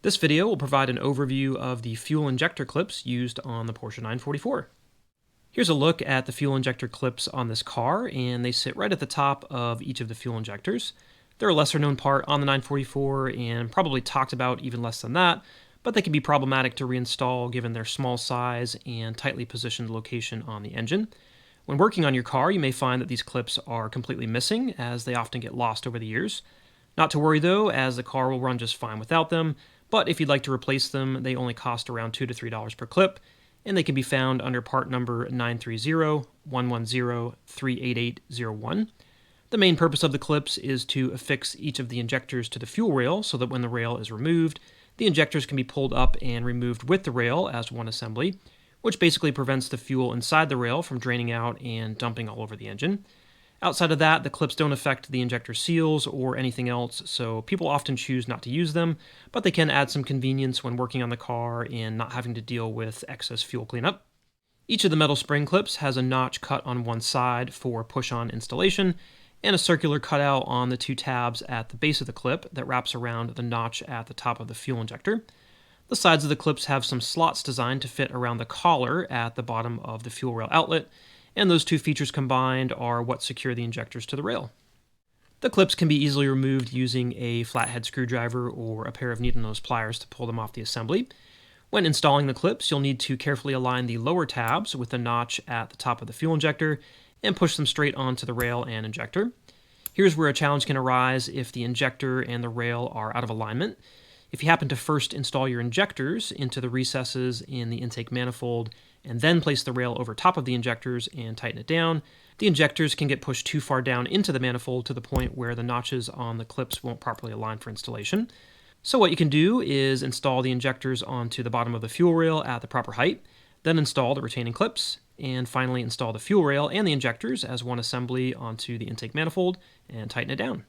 This video will provide an overview of the fuel injector clips used on the Porsche 944. Here's a look at the fuel injector clips on this car, and they sit right at the top of each of the fuel injectors. They're a lesser known part on the 944 and probably talked about even less than that, but they can be problematic to reinstall given their small size and tightly positioned location on the engine. When working on your car, you may find that these clips are completely missing, as they often get lost over the years. Not to worry though, as the car will run just fine without them, but if you'd like to replace them, they only cost around $2 to $3 per clip, and they can be found under part number 930-110-38801. The main purpose of the clips is to affix each of the injectors to the fuel rail so that when the rail is removed, the injectors can be pulled up and removed with the rail as one assembly, which basically prevents the fuel inside the rail from draining out and dumping all over the engine. Outside of that, the clips don't affect the injector seals or anything else, so people often choose not to use them, but they can add some convenience when working on the car and not having to deal with excess fuel cleanup. Each of the metal spring clips has a notch cut on one side for push-on installation, and a circular cutout on the two tabs at the base of the clip that wraps around the notch at the top of the fuel injector. The sides of the clips have some slots designed to fit around the collar at the bottom of the fuel rail outlet, and those two features combined are what secure the injectors to the rail. The clips can be easily removed using a flathead screwdriver or a pair of needle-nose pliers to pull them off the assembly. When installing the clips, you'll need to carefully align the lower tabs with the notch at the top of the fuel injector and push them straight onto the rail and injector. Here's where a challenge can arise if the injector and the rail are out of alignment. If you happen to first install your injectors into the recesses in the intake manifold and then place the rail over top of the injectors and tighten it down, the injectors can get pushed too far down into the manifold to the point where the notches on the clips won't properly align for installation. So what you can do is install the injectors onto the bottom of the fuel rail at the proper height, then install the retaining clips, and finally install the fuel rail and the injectors as one assembly onto the intake manifold and tighten it down.